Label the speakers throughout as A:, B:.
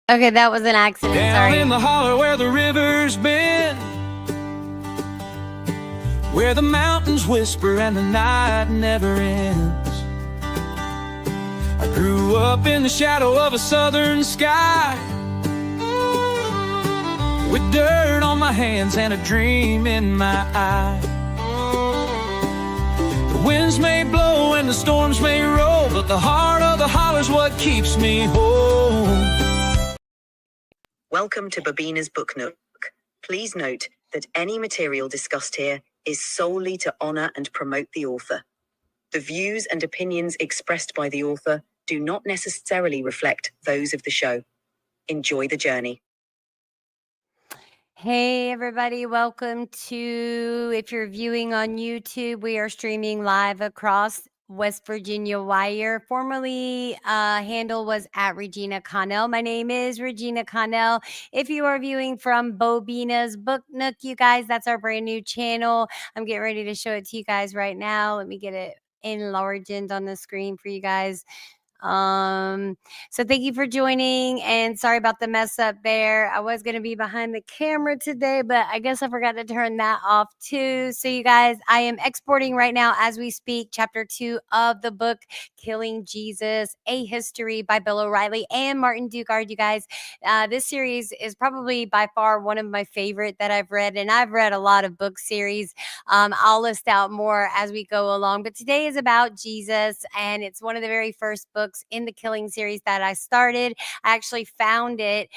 A: Okay, that was an accident.
B: Down
A: Sorry.
B: in the holler where the river's been, where the mountains whisper and the night never ends. I grew up in the shadow of a southern sky, with dirt on my hands and a dream in my eye. The winds may blow and the storms may roll, but the heart of the holler's what keeps me whole.
C: Welcome to Babina's Book Nook. Please note that any material discussed here is solely to honor and promote the author. The views and opinions expressed by the author do not necessarily reflect those of the show. Enjoy the journey.
A: Hey, everybody. Welcome to, if you're viewing on YouTube, we are streaming live across West Virginia Wire. Formerly, handle was at Regina Connell. My name is Regina Connell. If you are viewing from Bobina's Book Nook, you guys, that's our brand new channel. I'm getting ready to show it to you guys right now. Let me get it enlarged on the screen for you guys. So thank you for joining, and sorry about the mess up there. I was going to be behind the camera today, but I guess I forgot to turn that off too. So you guys, I am exporting right now as we speak, chapter 2 of the book, Killing Jesus, A History by Bill O'Reilly and Martin Dugard. You guys, this series is probably by far one of my favorite that I've read, and I've read a lot of book series. I'll list out more as we go along, but today is about Jesus, and it's one of the very first books in the Killing series that I started. I actually found it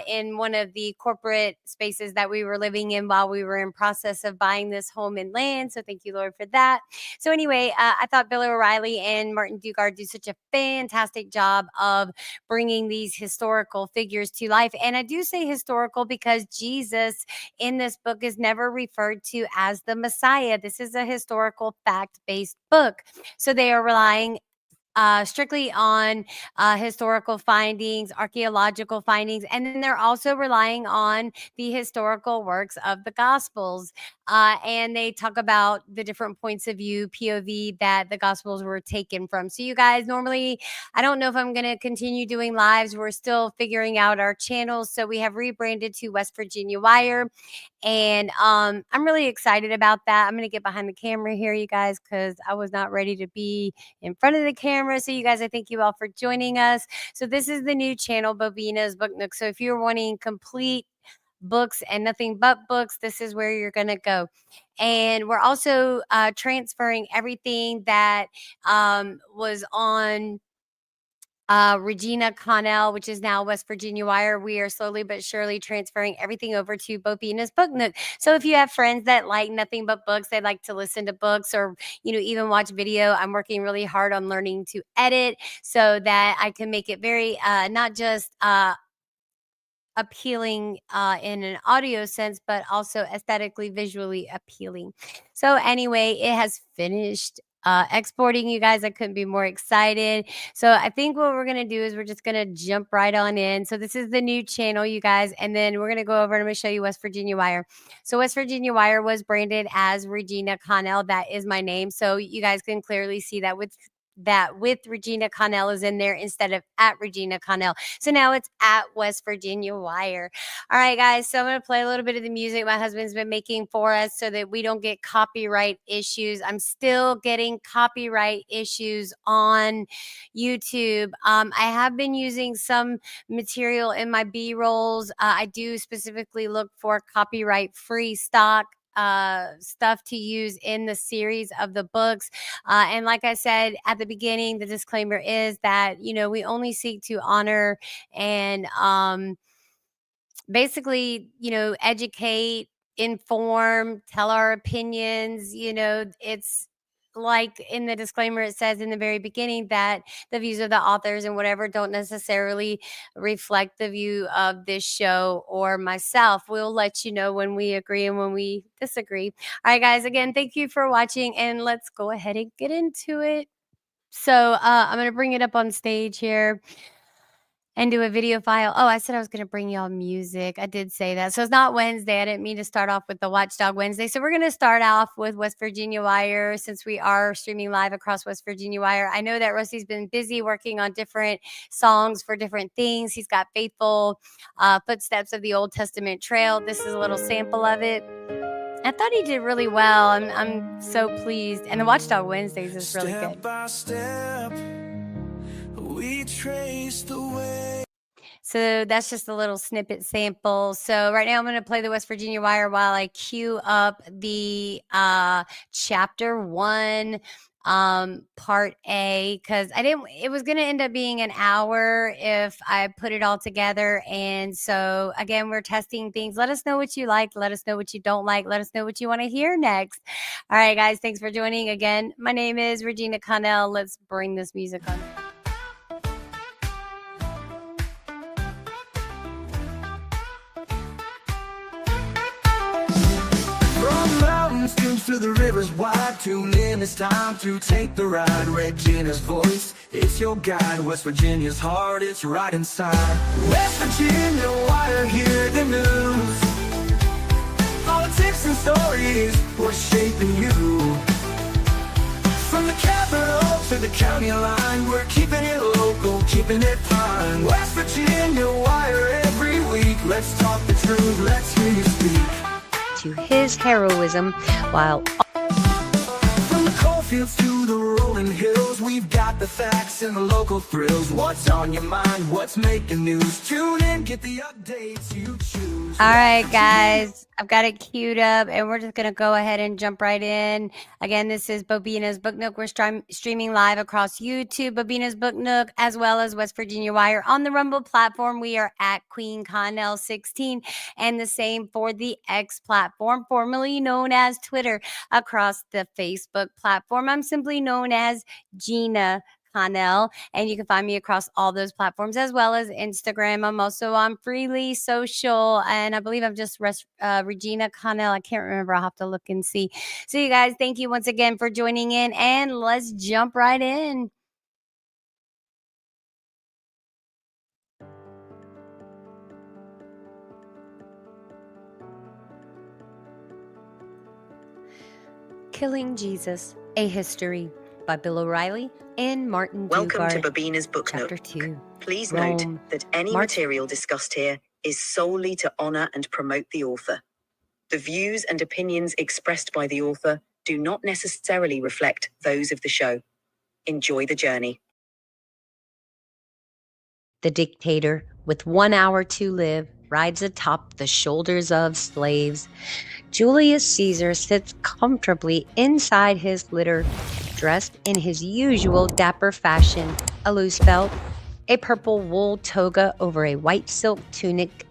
A: in one of the corporate spaces that we were living in while we were in process of buying this home and land. So thank you, Lord, for that. So anyway, I thought Bill O'Reilly and Martin Dugard do such a fantastic job of bringing these historical figures to life. And I do say historical because Jesus in this book is never referred to as the Messiah. This is a historical fact-based book. So they are relying strictly on historical findings, archaeological findings, and then they're also relying on the historical works of the Gospels. And they talk about the different points of view, POV, that the Gospels were taken from. So, you guys, normally, I don't know if I'm going to continue doing lives. We're still figuring out our channels. So, we have rebranded to West Virginia Wire. And I'm really excited about that. I'm going to get behind the camera here, you guys, because I was not ready to be in front of the camera. So you guys, I thank you all for joining us. So this is the new channel, Bobina's Book Nook. So if you're wanting complete books and nothing but books, this is where you're going to go. And we're also transferring everything that was on Regina Connell, which is now West Virginia Wire. We are slowly but surely transferring everything over to Bobina's Book Nook. So if you have friends that like nothing but books, they like to listen to books or, even watch video, I'm working really hard on learning to edit so that I can make it very, not just, appealing in an audio sense, but also aesthetically, visually appealing. So anyway, it has finished exporting, you guys. I couldn't be more excited. So I think what we're going to do is we're just going to jump right on in. So this is the new channel, you guys, and then we're going to go over and I'm going to show you West Virginia Wire. So West Virginia Wire was branded as Regina Connell. That is my name. So you guys can clearly see that with Regina Connell is in there instead of at Regina Connell. So now it's at West Virginia Wire. All right, guys. So I'm going to play a little bit of the music my husband's been making for us so that we don't get copyright issues. I'm still getting copyright issues on YouTube. I have been using some material in my B-rolls. I do specifically look for copyright-free stock stuff to use in the series of the books. And like I said at the beginning, the disclaimer is that, we only seek to honor and basically, educate, inform, tell our opinions. It's like in the disclaimer, it says in the very beginning that the views of the authors and whatever don't necessarily reflect the view of this show or myself. We'll let you know when we agree and when we disagree. All right, guys, again, thank you for watching, and let's go ahead and get into it. So I'm going to bring it up on stage here. and do a video file. Oh, I said I was going to bring y'all music. I did say that. So it's not Wednesday. I didn't mean to start off with the Watchdog Wednesday. So we're going to start off with West Virginia Wire since we are streaming live across West Virginia Wire. I know that Rusty's been busy working on different songs for different things. He's got Faithful Footsteps of the Old Testament Trail. This is a little sample of it. I thought he did really well. I'm so pleased. And the Watchdog Wednesdays is really good.
B: Step by step, we trace the way.
A: So that's just a little snippet sample. So right now I'm going to play the West Virginia Wire while I queue up the chapter 1 part A, because it was going to end up being an hour if I put it all together. And so again, we're testing things. Let us know what you like. Let us know what you don't like. Let us know what you want to hear next. All right, guys, thanks for joining again. My name is Regina Connell. Let's bring this music on.
B: Streams to the rivers wide. Tune in, it's time to take the ride. Regina's voice, it's your guide. West Virginia's heart, it's right inside. West Virginia Wire, hear the news. Politics and stories, we're shaping you. From the capital to the county line, we're keeping it local, keeping it fine. West Virginia Wire every week. Let's talk the truth, let's hear you speak.
A: To his heroism, while
B: from the coalfields to the rolling hills, we've got the facts and the local thrills. What's on your mind? What's making news? Tune in, get the updates you choose.
A: All right, guys, I've got it queued up, and we're just going to go ahead and jump right in. Again, this is Bobina's Book Nook. We're streaming live across YouTube, Bobina's Book Nook, as well as West Virginia Wire. On the Rumble platform, we are at Queen Connell 16, and the same for the X platform, formerly known as Twitter. Across the Facebook platform, I'm simply known as Gina Connell, and you can find me across all those platforms as well as Instagram. I'm also on Freely Social, and I believe I'm just Regina Connell. I can't remember. I'll have to look and see. So you guys, thank you once again for joining in, and let's jump right in. Killing Jesus, A History by Bill O'Reilly and Martin Dugard.
C: Welcome to Bobina's Book
A: Chapter
C: Nook.
A: 2.
C: Please
A: Rome,
C: note that any material discussed here is solely to honor and promote the author. The views and opinions expressed by the author do not necessarily reflect those of the show. Enjoy the journey.
A: The dictator, with 1 hour to live, rides atop the shoulders of slaves. Julius Caesar sits comfortably inside his litter, dressed in his usual dapper fashion, a loose belt, a purple wool toga over a white silk tunic,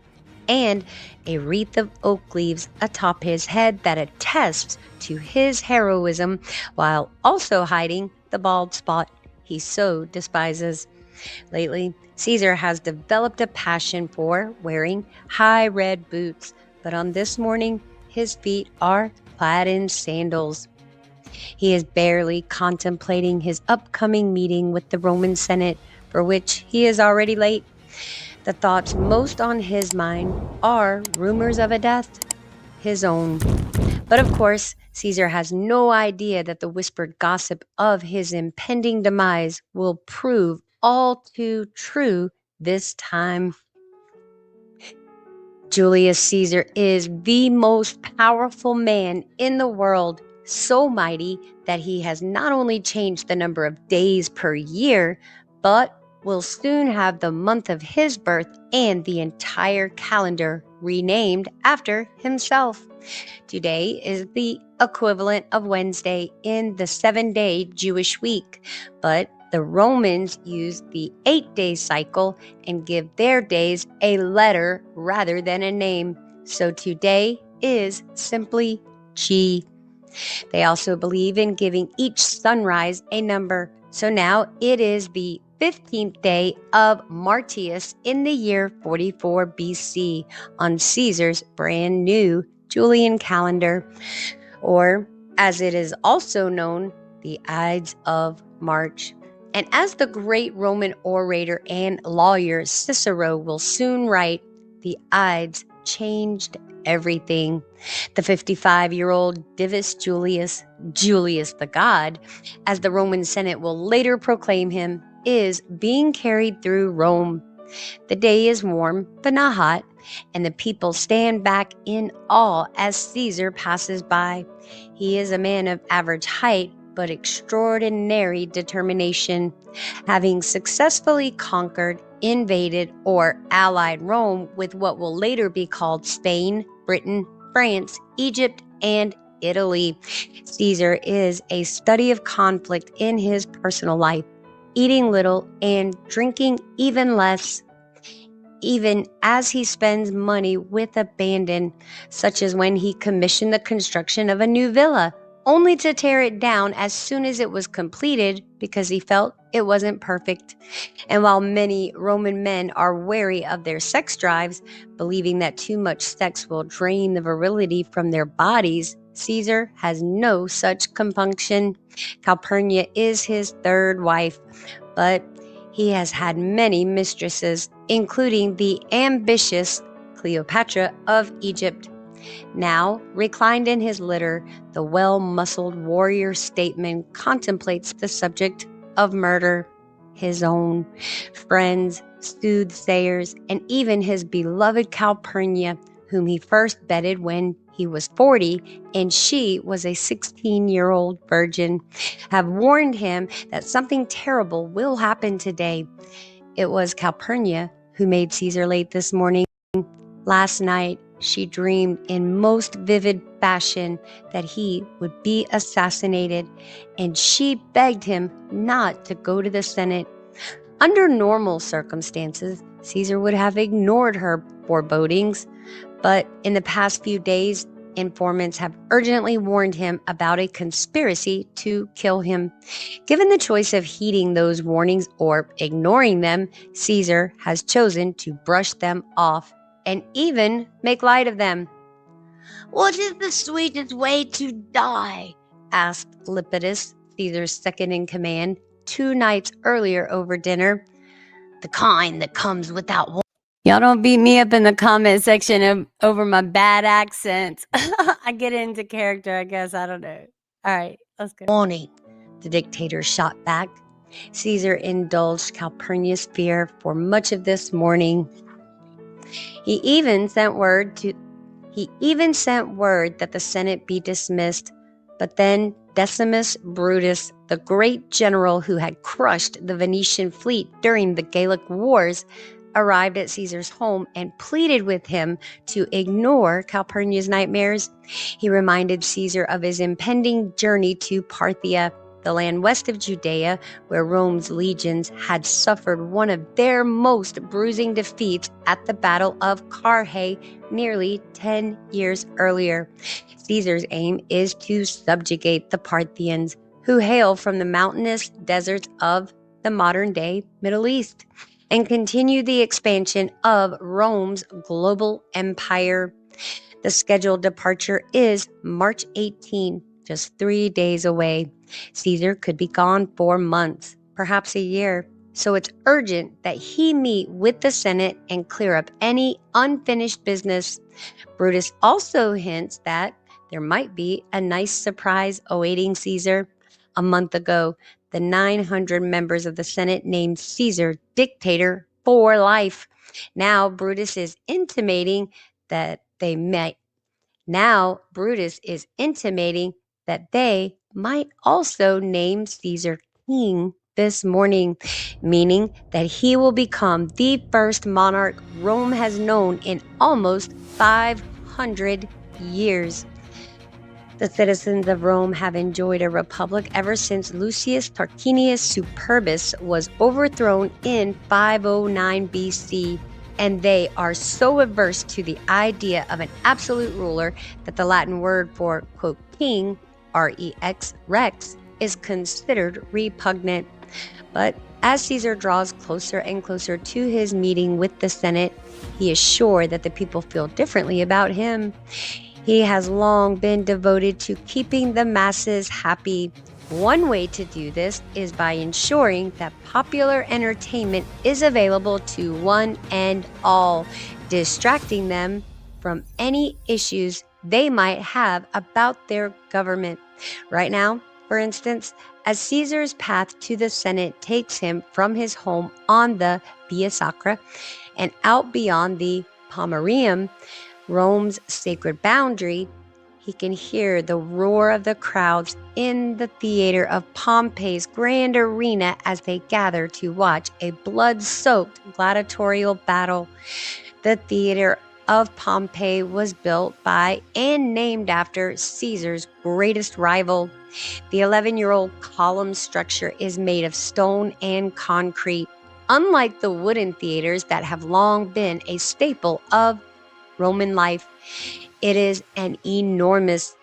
A: and a wreath of oak leaves atop his head that attests to his heroism, while also hiding the bald spot he so despises. Lately, Caesar has developed a passion for wearing high red boots, but on this morning, his feet are clad in sandals. He is barely contemplating his upcoming meeting with the Roman Senate, for which he is already late. The thoughts most on his mind are rumors of a death, his own. But of course, Caesar has no idea that the whispered gossip of his impending demise will prove all too true this time. Julius Caesar is the most powerful man in the world, so mighty that he has not only changed the number of days per year, but will soon have the month of his birth and the entire calendar renamed after himself. Today is the equivalent of Wednesday in the 7-day Jewish week, but the Romans used the 8-day cycle and give their days a letter rather than a name. So today is simply G. They also believe in giving each sunrise a number. So now it is the 15th day of Martius in the year 44 BC on Caesar's brand new Julian calendar, or as it is also known, the Ides of March. And as the great Roman orator and lawyer Cicero will soon write, the Ides changed everything. The 55-year-old Divus Julius, Julius the God, as the Roman Senate will later proclaim him, is being carried through Rome. The day is warm, but not hot, and the people stand back in awe as Caesar passes by. He is a man of average height, but extraordinary determination, having successfully conquered, invaded, or allied Rome with what will later be called Spain, Britain, France, Egypt, and Italy. Caesar is a study of conflict in his personal life, eating little and drinking even less, even as he spends money with abandon, such as when he commissioned the construction of a new villa, only to tear it down as soon as it was completed because he felt it wasn't perfect. And while many Roman men are wary of their sex drives, believing that too much sex will drain the virility from their bodies, Caesar has no such compunction. Calpurnia is his third wife, but he has had many mistresses, including the ambitious Cleopatra of Egypt. Now, reclined in his litter, the well-muscled warrior statesman contemplates the subject of murder. His own friends, soothsayers, and even his beloved Calpurnia, whom he first bedded when he was 40 and she was a 16-year-old virgin, have warned him that something terrible will happen today. It was Calpurnia who made Caesar late this morning. Last night, she dreamed in most vivid fashion that he would be assassinated, and she begged him not to go to the Senate. Under normal circumstances, Caesar would have ignored her forebodings, but in the past few days, informants have urgently warned him about a conspiracy to kill him. Given the choice of heeding those warnings or ignoring them, Caesar has chosen to brush them off and even make light of them. "What is the sweetest way to die?" asked Lepidus, Caesar's second in command, 2 nights earlier over dinner. "The kind that comes without warning." Y'all don't beat me up in the comment section over my bad accent. I get into character, I guess. I don't know. All right, let's go. "Warning," the dictator shot back. Caesar indulged Calpurnia's fear for much of this morning. He even sent word that the Senate be dismissed, but then Decimus Brutus, the great general who had crushed the Venetian fleet during the Gallic Wars, arrived at Caesar's home and pleaded with him to ignore Calpurnia's nightmares. He reminded Caesar of his impending journey to Parthia, the land west of Judea, where Rome's legions had suffered one of their most bruising defeats at the Battle of Carrhae nearly 10 years earlier. Caesar's aim is to subjugate the Parthians, who hail from the mountainous deserts of the modern-day Middle East, and continue the expansion of Rome's global empire. The scheduled departure is March 18, just 3 days away. Caesar could be gone for months, perhaps a year, so it's urgent that he meet with the Senate and clear up any unfinished business. Brutus also hints that there might be a nice surprise awaiting Caesar. A month ago, the 900 members of the Senate named Caesar dictator for life. Now Brutus is intimating that they might also name Caesar king this morning, meaning that he will become the first monarch Rome has known in almost 500 years. The citizens of Rome have enjoyed a republic ever since Lucius Tarquinius Superbus was overthrown in 509 BC, and they are so averse to the idea of an absolute ruler that the Latin word for, quote, king, rex, is considered repugnant. But as Caesar draws closer and closer to his meeting with the Senate, he is sure that the people feel differently about him. He has long been devoted to keeping the masses happy. One way to do this is by ensuring that popular entertainment is available to one and all, distracting them from any issues they might have about their government. Right now, for instance, as Caesar's path to the Senate takes him from his home on the Via Sacra and out beyond the Pomerium, Rome's sacred boundary, he can hear the roar of the crowds in the theater of Pompey's grand arena as they gather to watch a blood-soaked gladiatorial battle. The theater of Pompeii was built by and named after Caesar's greatest rival. The 11-year-old column structure is made of stone and concrete, unlike the wooden theaters that have long been a staple of Roman life. It is an enormous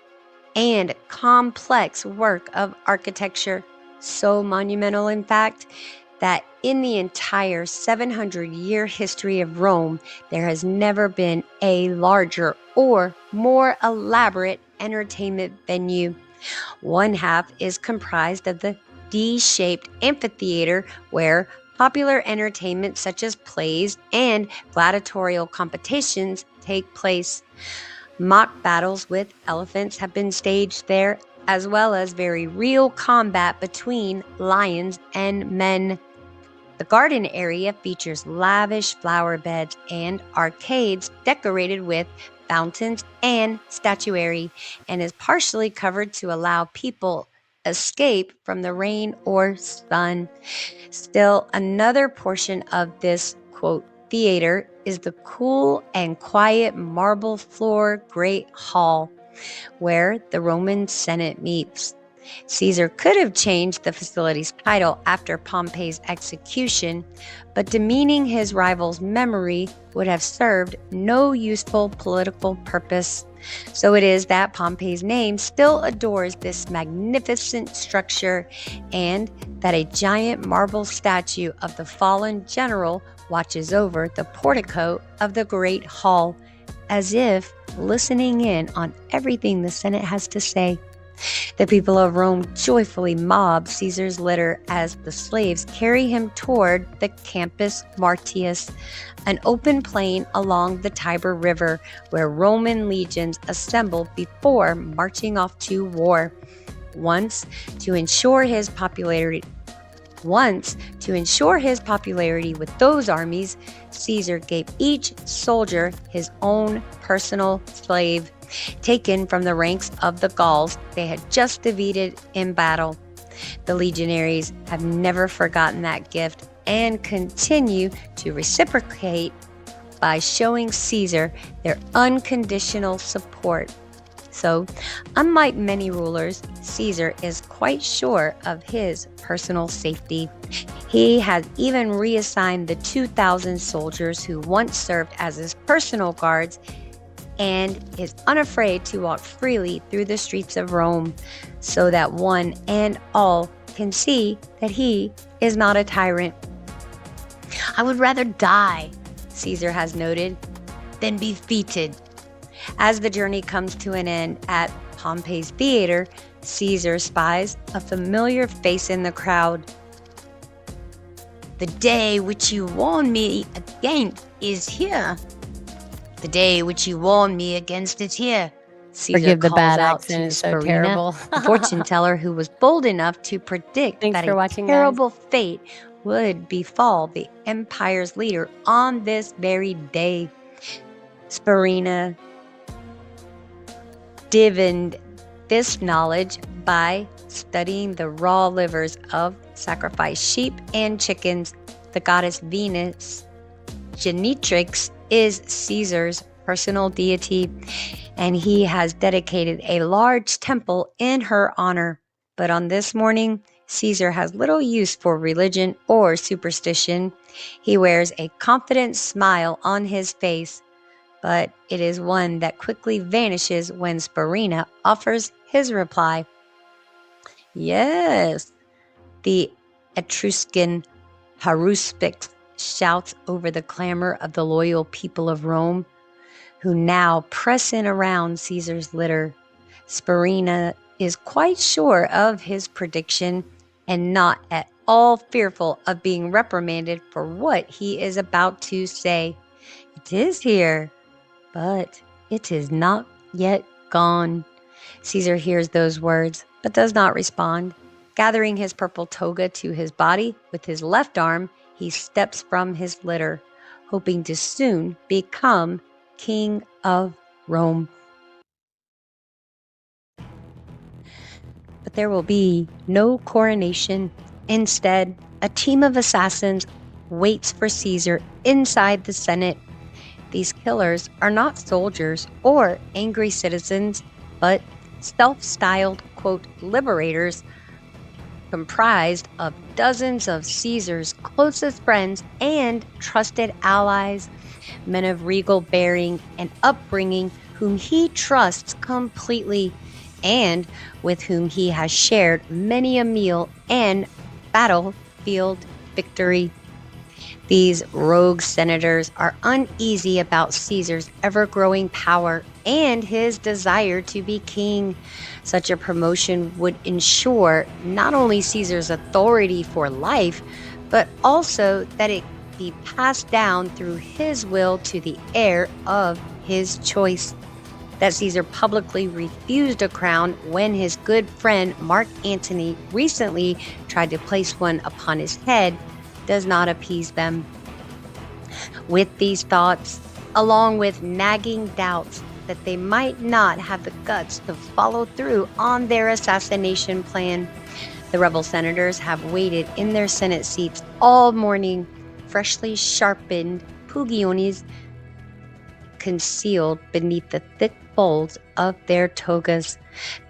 A: and complex work of architecture, so monumental, in fact, that in the entire 700-year history of Rome, there has never been a larger or more elaborate entertainment venue. One half is comprised of the D-shaped amphitheater where popular entertainment such as plays and gladiatorial competitions take place. Mock battles with elephants have been staged there, as well as very real combat between lions and men. The garden area features lavish flower beds and arcades decorated with fountains and statuary, and is partially covered to allow people escape from the rain or sun. Still, another portion of this, quote, theater is the cool and quiet marble floor Great Hall, where the Roman Senate meets. Caesar could have changed the facility's title after Pompey's execution, but demeaning his rival's memory would have served no useful political purpose. So it is that Pompey's name still adores this magnificent structure, and that a giant marble statue of the fallen general watches over the portico of the Great Hall, as if listening in on everything the Senate has to say. The people of Rome joyfully mob Caesar's litter as the slaves carry him toward the Campus Martius, an open plain along the Tiber River where Roman legions assembled before marching off to war. Once, to ensure his popularity with those armies, Caesar gave each soldier his own personal slave, taken from the ranks of the Gauls they had just defeated in battle. The legionaries have never forgotten that gift and continue to reciprocate by showing Caesar their unconditional support. So, unlike many rulers, Caesar is quite sure of his personal safety. He has even reassigned the 2,000 soldiers who once served as his personal guards, and is unafraid to walk freely through the streets of Rome, so that one and all can see that he is not a tyrant. "I would rather die," Caesar has noted, "than be defeated." As the journey comes to an end at Pompey's theater, Caesar spies a familiar face in the crowd. "The day which you warned me against is here. The day which you warned me against is here." Caesar
D: Forgive the
A: calls
D: bad
A: out
D: accent,
A: to
D: it's so
A: Sparina,
D: terrible.
A: the fortune teller who was bold enough to predict
D: Thanks
A: that
D: for
A: a
D: watching, guys.
A: terrible fate would befall the empire's leader on this very day. Sparina divined this knowledge by studying the raw livers of sacrificed sheep and chickens. The goddess Venus Genitrix is Caesar's personal deity, and he has dedicated a large temple in her honor. But on this morning, Caesar has little use for religion or superstition. He wears a confident smile on his face, but it is one that quickly vanishes when Sparina offers his reply. "Yes," the Etruscan haruspics shouts over the clamor of the loyal people of Rome, who now press in around Caesar's litter. Sparina is quite sure of his prediction and not at all fearful of being reprimanded for what he is about to say. It is here, but it is not yet gone. Caesar hears those words, but does not respond. Gathering his purple toga to his body with his left arm, he steps from his litter, hoping to soon become King of Rome. But there will be no coronation. Instead, a team of assassins waits for Caesar inside the Senate. These killers are not soldiers or angry citizens, but self-styled, quote, liberators, comprised of dozens of Caesar's closest friends and trusted allies, men of regal bearing and upbringing whom he trusts completely, and with whom he has shared many a meal and battlefield victory. These rogue senators are uneasy about Caesar's ever-growing power and his desire to be king. Such a promotion would ensure not only Caesar's authority for life, but also that it be passed down through his will to the heir of his choice. That Caesar publicly refused a crown when his good friend Mark Antony recently tried to place one upon his head does not appease them. With these thoughts, along with nagging doubts that they might not have the guts to follow through on their assassination plan, the rebel senators have waited in their Senate seats all morning, freshly sharpened pugiones concealed beneath the thick folds of their togas.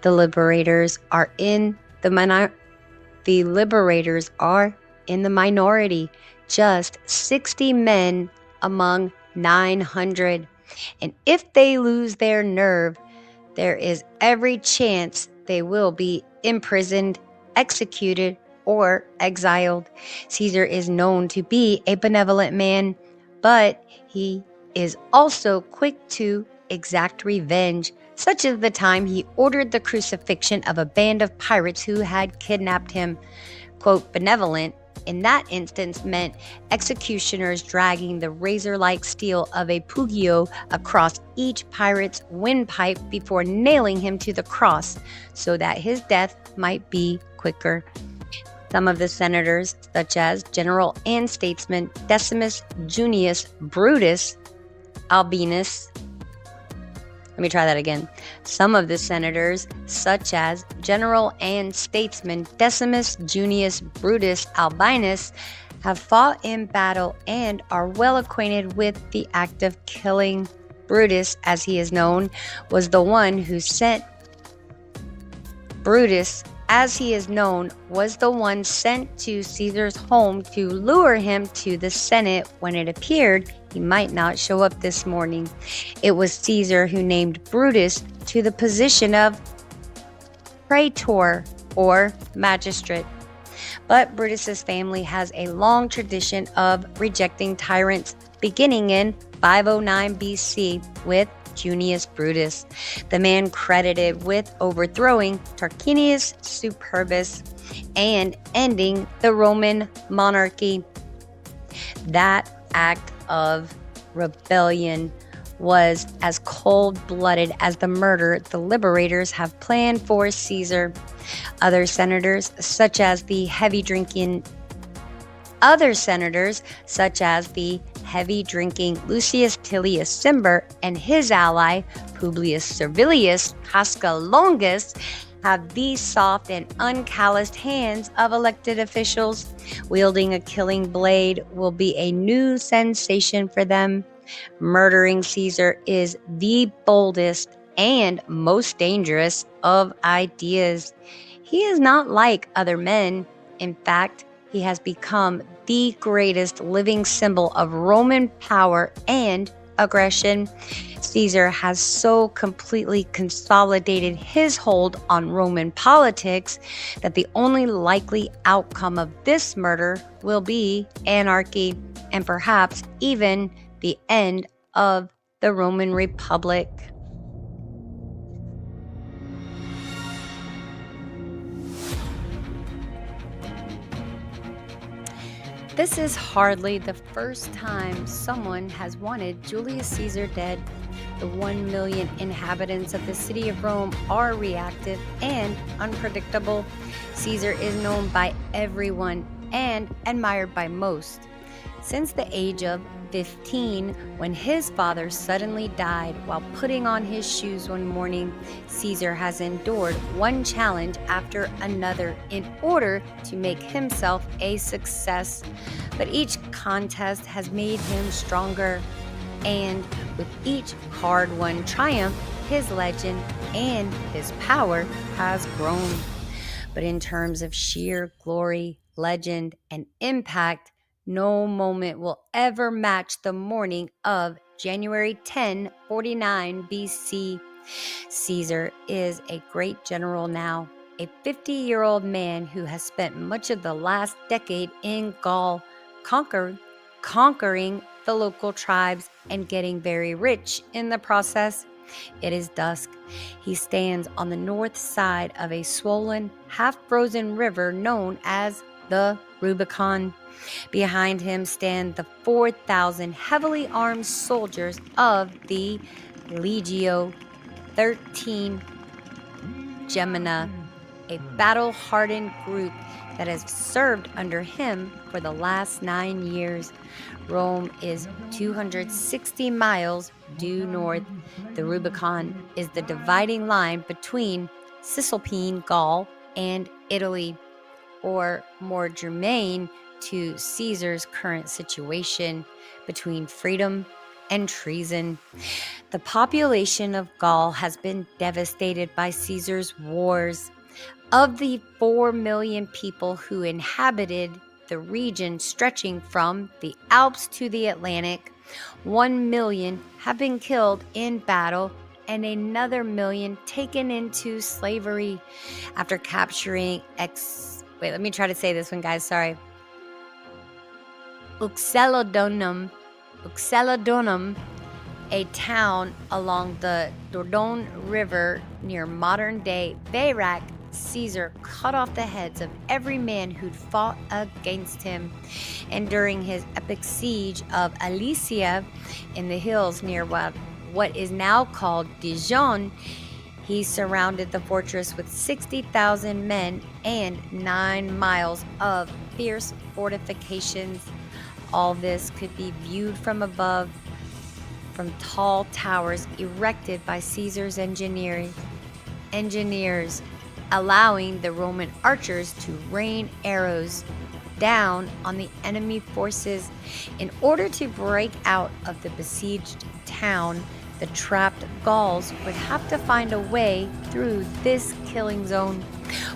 A: The liberators are in the minority, just 60 men among 900. And if they lose their nerve, there is every chance they will be imprisoned, executed, or exiled. Caesar is known to be a benevolent man, but he is also quick to exact revenge, such as the time he ordered the crucifixion of a band of pirates who had kidnapped him. Quote, benevolent in that instance meant executioners dragging the razor-like steel of a pugio across each pirate's windpipe before nailing him to the cross so that his death might be quicker. Some of the senators, such as general and statesman Decimus Junius Brutus Albinus, Some of the senators, such as general and statesman Decimus Junius Brutus Albinus, have fought in battle and are well acquainted with the act of killing. Brutus, as he is known, was the one sent to Caesar's home to lure him to the Senate when it appeared he might not show up this morning. It was Caesar who named Brutus to the position of praetor, or magistrate. But Brutus's family has a long tradition of rejecting tyrants, beginning in 509 BC with Junius Brutus, the man credited with overthrowing Tarquinius Superbus and ending the Roman monarchy. That act of rebellion was as cold-blooded as the murder the liberators have planned for Caesar. Other senators, such as the heavy-drinking Lucius Tullius Cimber and his ally Publius Servilius Casca Longus, have these soft and uncalloused hands of elected officials. Wielding a killing blade will be a new sensation for them. Murdering Caesar is the boldest and most dangerous of ideas. He is not like other men. In fact, he has become the greatest living symbol of Roman power and aggression. Caesar has so completely consolidated his hold on Roman politics that the only likely outcome of this murder will be anarchy and perhaps even the end of the Roman Republic. This is hardly the first time someone has wanted Julius Caesar dead. The 1 million inhabitants of the city of Rome are reactive and unpredictable. Caesar is known by everyone and admired by most. Since the age of 15, when his father suddenly died while putting on his shoes one morning, Caesar has endured one challenge after another in order to make himself a success. But each contest has made him stronger, and with each hard-won triumph, his legend and his power has grown. But in terms of sheer glory, legend, and impact, no moment will ever match the morning of January 1049 BC. Caesar is a great general now, a 50-year-old man who has spent much of the last decade in Gaul, conquering the local tribes and getting very rich in the process. It is dusk. He stands on the north side of a swollen, half-frozen river known as the Rubicon. Behind him stand the 4,000 heavily armed soldiers of the Legio 13 Gemina, a battle-hardened group that has served under him for the last 9 years. Rome is 260 miles due north. The Rubicon is the dividing line between Cisalpine Gaul and Italy, or more germane to Caesar's current situation, between freedom and treason. The population of Gaul has been devastated by Caesar's wars. Of the 4 million people who inhabited the region stretching from the Alps to the Atlantic, 1 million have been killed in battle and another million taken into slavery after capturing Wait, let me try to say this one, guys. Sorry. Uxellodonum, a town along the Dordogne River near modern-day Bayrak. Caesar cut off the heads of every man who'd fought against him. And during his epic siege of Alesia in the hills near what is now called Dijon, he surrounded the fortress with 60,000 men and 9 miles of fierce fortifications. All this could be viewed from above, from tall towers erected by Caesar's engineers, allowing the Roman archers to rain arrows down on the enemy forces. In order to break out of the besieged town, the trapped Gauls would have to find a way through this killing zone.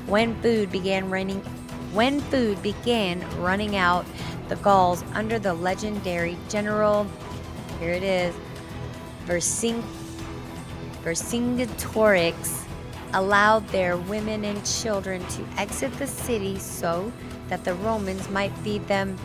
A: When food began running out, the Gauls, under the legendary general, here it is, Vercingetorix, allowed their women and children to exit the city so that the Romans might feed them.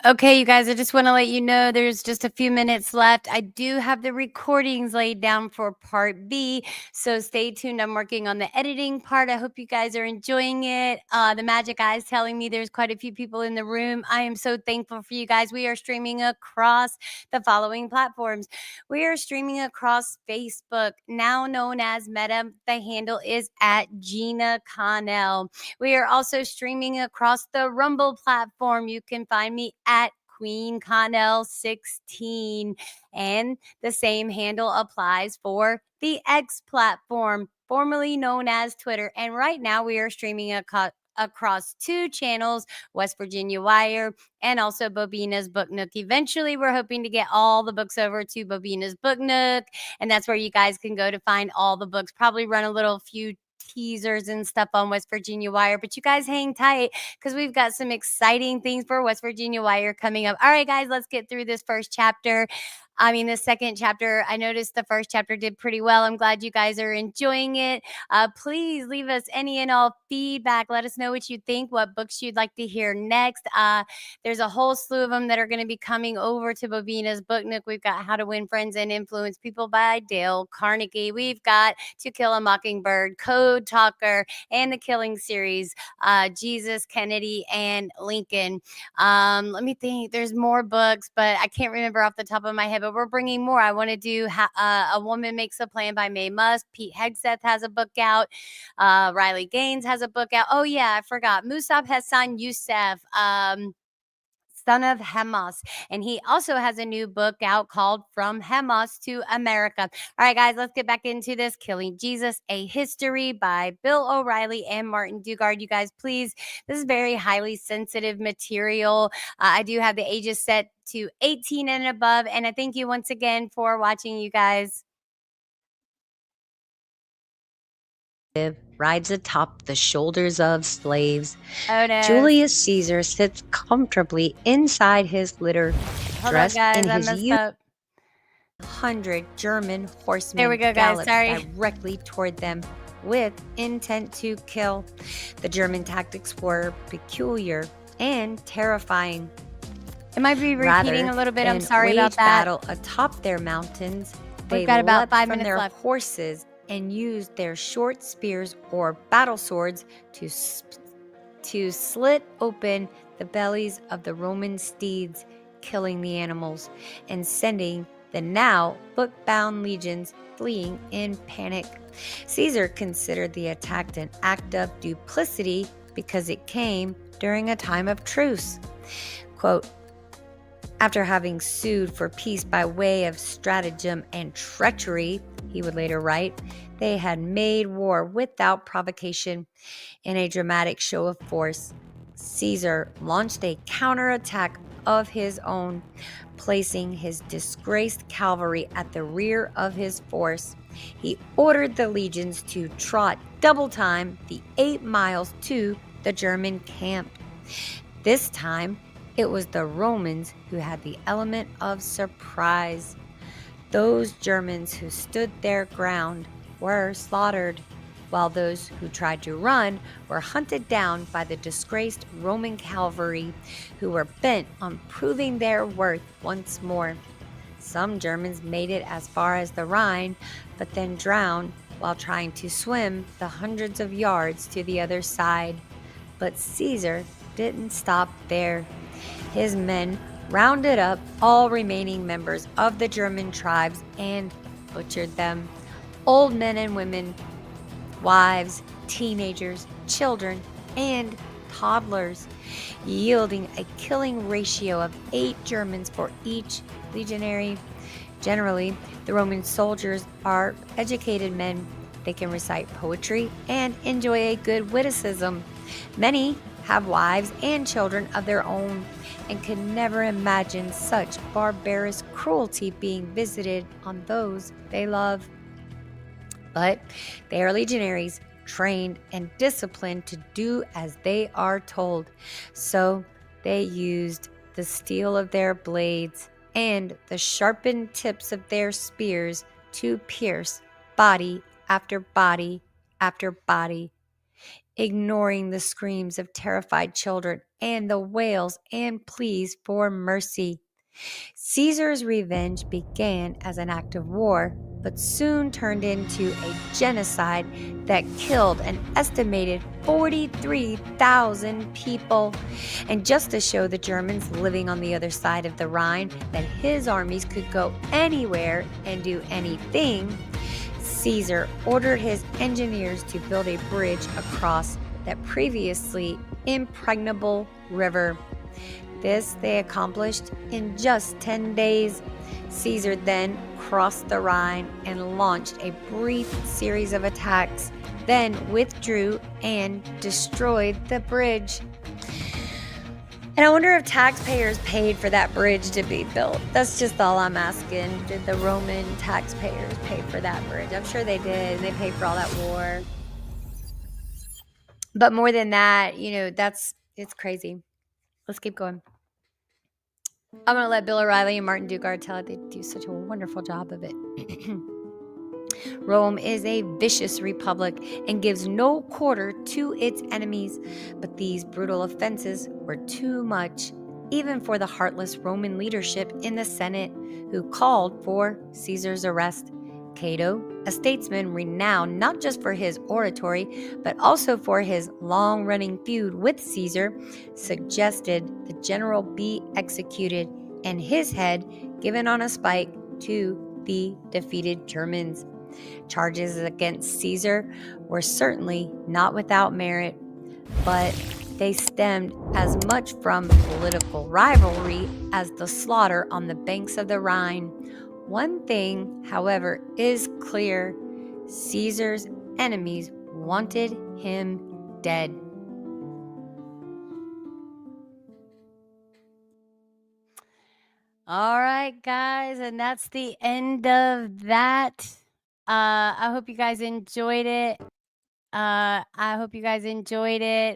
A: Okay, you guys, I just want to let you know there's just a few minutes left. I do have the recordings laid down for part B, so stay tuned. I'm working on the editing part. I hope you guys are enjoying it. The magic eye is telling me there's quite a few people in the room. I am so thankful for you guys. We are streaming across the following platforms. We are streaming across Facebook, now known as Meta. The handle is at Gina Connell. We are also streaming across the Rumble platform. You can find me at Queen Connell 16, and the same handle applies for the X platform, formerly known as Twitter. And right now we are streaming across 2 channels, West Virginia Wire and also Bobina's Book Nook. Eventually, we're hoping to get all the books over to Bobina's Book Nook, and that's where you guys can go to find all the books. Probably run a few teasers and stuff on West Virginia Wire, but you guys hang tight because we've got some exciting things for West Virginia Wire coming up. All right, guys, let's get through this first chapter. I mean, the second chapter, I noticed the first chapter did pretty well. I'm glad you guys are enjoying it. Please leave us any and all feedback. Let us know what you think, what books you'd like to hear next. There's a whole slew of them that are going to be coming over to Bobina's Book Nook. We've got How to Win Friends and Influence People by Dale Carnegie. We've got To Kill a Mockingbird, Code Talker, and the Killing series, Jesus, Kennedy, and Lincoln. Let me think. There's more books, but I can't remember off the top of my head. But we're bringing more. I want to do A Woman Makes a Plan by Mae Musk. Pete Hegseth has a book out. Riley Gaines has a book out. Oh yeah, I forgot. Musab Hassan Youssef. Son of Hamas. And he also has a new book out called From Hamas to America. All right, guys, let's get back into this. Killing Jesus, A History by Bill O'Reilly and Martin Dugard. You guys, please, this is very highly sensitive material. I do have the ages set to 18 and above. And I thank you once again for watching, you guys.
D: Rides atop the shoulders of slaves.
A: Oh no.
D: Julius Caesar sits comfortably inside his litter,
A: Hold on,
D: dressed
A: guys,
D: in
A: I
D: his
A: messed up.
D: 100 German horsemen
A: There we go, guys.
D: galloped
A: Sorry.
D: directly toward them with intent to kill. The German tactics were peculiar and terrifying.
A: It might be repeating a little bit. I'm
D: than
A: sorry about
D: wage
A: that.
D: battle atop their mountains.
A: We've
D: They
A: got about
D: leapt
A: 5
D: from
A: minutes
D: their
A: left.
D: horses and used their short spears or battle swords to slit open the bellies of the Roman steeds, killing the animals and sending the now book-bound legions fleeing in panic. Caesar considered the attack an act of duplicity because it came during a time of truce. Quote, after having sued for peace by way of stratagem and treachery, he would later write, they had made war without provocation. In a dramatic show of force, Caesar launched a counterattack of his own, placing his disgraced cavalry at the rear of his force. He ordered the legions to trot double time the 8 miles to the German camp. This time, it was the Romans who had the element of surprise. Those Germans who stood their ground were slaughtered, while those who tried to run were hunted down by the disgraced Roman cavalry, who were bent on proving their worth once more. Some Germans made it as far as the Rhine, but then drowned while trying to swim the hundreds of yards to the other side. But Caesar didn't stop there. His men rounded up all remaining members of the German tribes and butchered them. Old men and women, wives, teenagers, children, and toddlers, yielding a killing ratio of 8 Germans for each legionary. Generally, the Roman soldiers are educated men. They can recite poetry and enjoy a good witticism. Many have wives and children of their own and could never imagine such barbarous cruelty being visited on those they love. But they are legionaries, trained and disciplined to do as they are told. So they used the steel of their blades and the sharpened tips of their spears to pierce body after body after body, ignoring the screams of terrified children and the wails and pleas for mercy. Caesar's revenge began as an act of war, but soon turned into a genocide that killed an estimated 43,000 people. And just to show the Germans living on the other side of the Rhine that his armies could go anywhere and do anything, Caesar ordered his engineers to build a bridge across that previously impregnable river. This they accomplished in just 10 days. Caesar then crossed the Rhine and launched a brief series of attacks, then withdrew and destroyed the bridge. And I wonder if taxpayers paid for that bridge to be built. That's just all I'm asking. Did the Roman taxpayers pay for that bridge? I'm sure they did. They paid for all that war. But more than that, it's crazy. Let's keep going. I'm going to let Bill O'Reilly and Martin Dugard tell it. They do such a wonderful job of it. Rome is a vicious republic and gives no quarter to its enemies, but these brutal offenses were too much, even for the heartless Roman leadership in the Senate, who called for Caesar's arrest. Cato, a statesman renowned not just for his oratory, but also for his long-running feud with Caesar, suggested the general be executed and his head given on a spike to the defeated Germans. Charges against Caesar were certainly not without merit, but they stemmed as much from political rivalry as the slaughter on the banks of the Rhine. One thing, however, is clear: Caesar's enemies wanted him dead.
A: All right, guys, and that's the end of that. I hope you guys enjoyed it.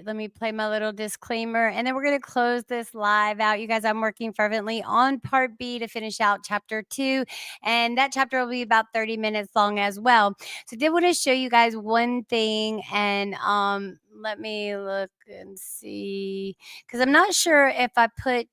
A: Let me play my little disclaimer, and then we're going to close this live out. You guys, I'm working fervently on part B to finish out chapter 2, and that chapter will be about 30 minutes long as well. So I did want to show you guys one thing, and let me look and see, because I'm not sure if I put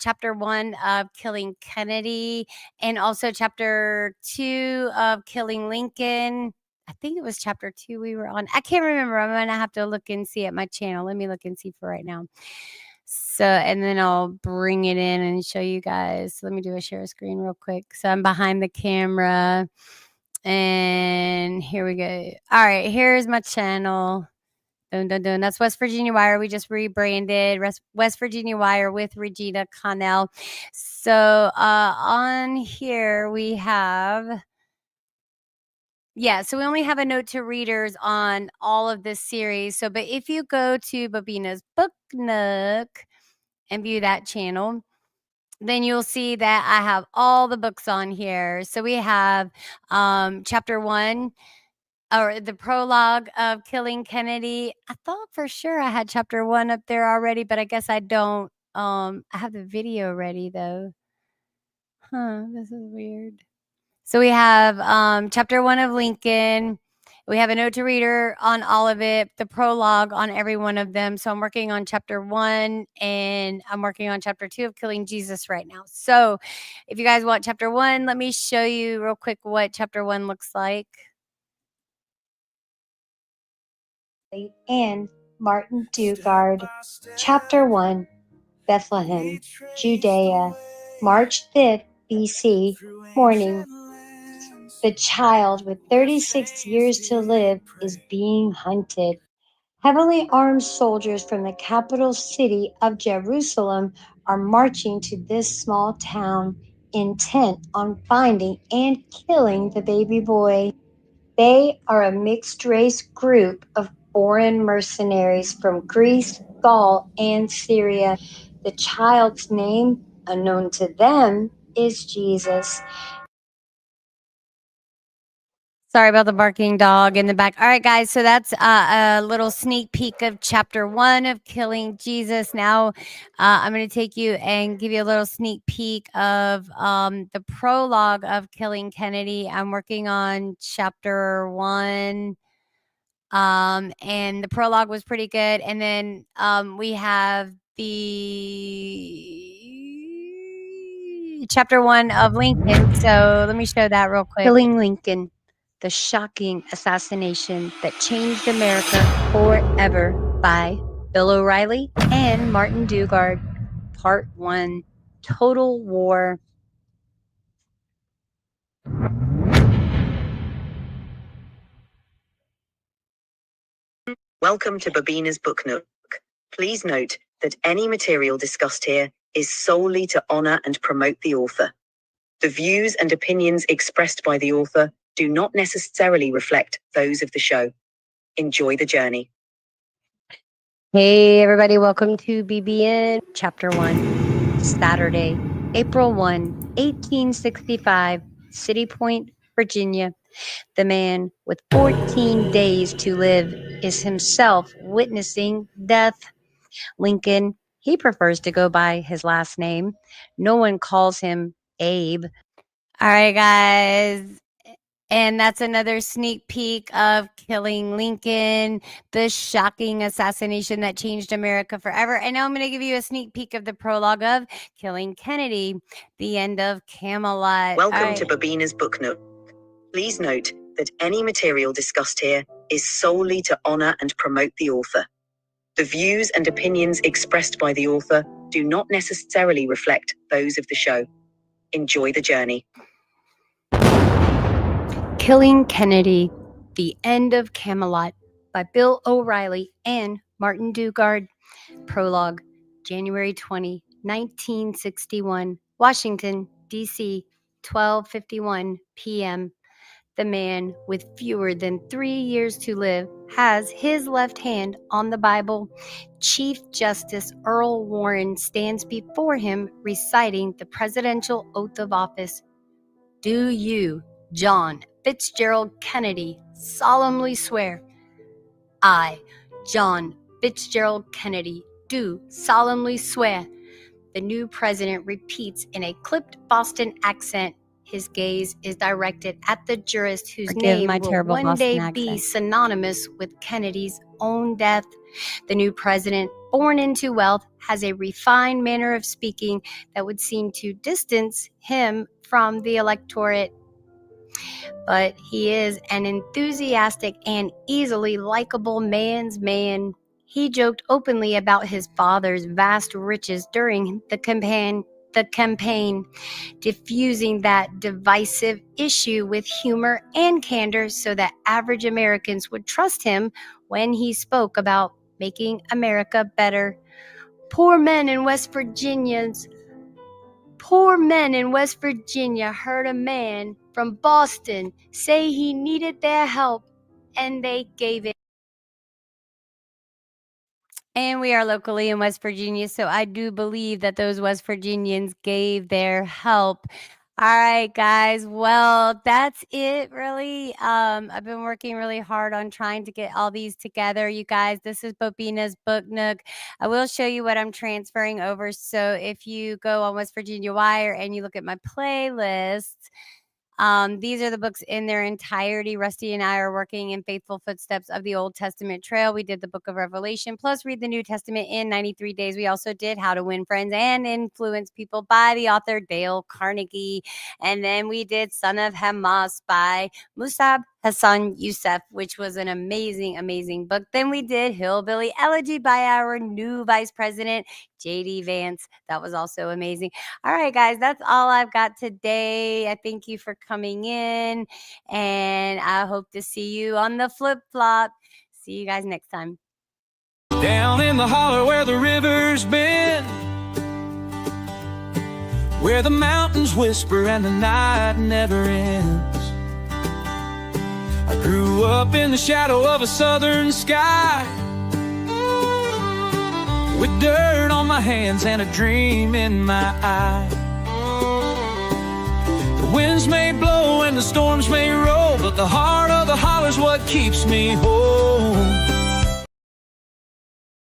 A: chapter 1 of killing Kennedy and also chapter 2 of killing Lincoln. I think it was chapter 2 we were on. I can't remember. I'm going to have to look and see at my channel. Let me look and see for right now. So, and then I'll bring it in and show you guys. So let me do a share screen real quick. So I'm behind the camera, and here we go. All right, here's my channel. Dun, dun, dun. That's West Virginia Wire. We just rebranded West Virginia Wire with Regina Connell. So on here we have... Yeah, so we only have a note to readers on all of this series. So, but if you go to Babina's Book Nook and view that channel, then you'll see that I have all the books on here. So we have chapter 1, or the prologue of killing Kennedy. I thought for sure I had chapter 1 up there already, but I guess I don't. I have the video ready though. This is weird. So we have chapter 1 of Lincoln. We have a note to reader on all of it, the prologue on every one of them. So I'm working on chapter 1, and I'm working on chapter 2 of killing Jesus right now. So if you guys want chapter 1, let me show you real quick what chapter 1 looks like.
D: And Martin Dugard. Chapter 1, Bethlehem, Judea, March 5th, BC, morning. The child with 36 years to live is being hunted. Heavily armed soldiers from the capital city of Jerusalem are marching to this small town, intent on finding and killing the baby boy. They are a mixed-race group of foreign mercenaries from Greece, Gaul, and Syria. The child's name, unknown to them, is Jesus.
A: Sorry about the barking dog in the back. All right, guys. So that's a little sneak peek of chapter 1 of killing Jesus. Now I'm going to take you and give you a little sneak peek of the prologue of killing Kennedy. I'm working on chapter 1. And the prologue was pretty good. And then we have the chapter 1 of Lincoln. So let me show that real quick.
D: Killing Lincoln, the shocking assassination that changed America forever, by Bill O'Reilly and Martin Dugard. Part 1, Total War.
C: Welcome to Babina's Book Nook. Please note that any material discussed here is solely to honor and promote the author. The views and opinions expressed by the author do not necessarily reflect those of the show. Enjoy the journey.
D: Hey everybody, welcome to BBN Chapter 1, Saturday, April 1, 1865, City Point, Virginia. The man with 14 days to live is himself witnessing death. Lincoln, He prefers to go by his last name. No one calls him Abe.
A: All right, guys. And that's another sneak peek of Killing Lincoln, the shocking assassination that changed America forever. And now I'm going to give you a sneak peek of the prologue of Killing Kennedy, the end of Camelot.
C: Welcome to Babina's Book Nook. Please note that any material discussed here is solely to honor and promote the author. The views and opinions expressed by the author do not necessarily reflect those of the show. Enjoy the journey.
A: Killing Kennedy, The End of Camelot by Bill O'Reilly and Martin Dugard. Prologue, January 20, 1961, Washington, D.C., 12:51 p.m. The man with fewer than 3 years to live has his left hand on the Bible. Chief Justice Earl Warren stands before him reciting the presidential oath of office. Do you, John Fitzgerald Kennedy, solemnly swear? I, John Fitzgerald Kennedy, do solemnly swear. The new president repeats in a clipped Boston accent. His gaze is directed at the jurist whose name will one day be synonymous with Kennedy's own death. The new president, born into wealth, has a refined manner of speaking that would seem to distance him from the electorate. But he is an enthusiastic and easily likable man's man. He joked openly about his father's vast riches during the campaign, diffusing that divisive issue with humor and candor so that average Americans would trust him when he spoke about making America better. Poor men in West Virginia heard a man from Boston say he needed their help, and they gave it. And we are locally in West Virginia, so I do believe that those West Virginians gave their help. All right, guys. Well, that's it, really. I've been working really hard on trying to get all these together, you guys. This is Bobina's Book Nook. I will show you what I'm transferring over. So if you go on West Virginia Wire and you look at my playlist, these are the books in their entirety. Rusty and I are working in faithful footsteps of the Old Testament trail. We did the book of Revelation, plus read the New Testament in 93 days. We also did How to Win Friends and Influence People by the author Dale Carnegie. And then we did Son of Hamas by Musab Hassan Youssef, which was an amazing, amazing book. Then we did Hillbilly Elegy by our new vice president, J.D. Vance. That was also amazing. All right, guys, that's all I've got today. I thank you for coming in, and I hope to see you on the flip-flop. See you guys next time.
B: Down in the holler where the river's been, where the mountains whisper and the night never ends. I grew up in the shadow of a southern sky, with dirt on my hands and a dream in my eye. The winds may blow and the storms may roll, but the heart of the holler's what keeps me whole.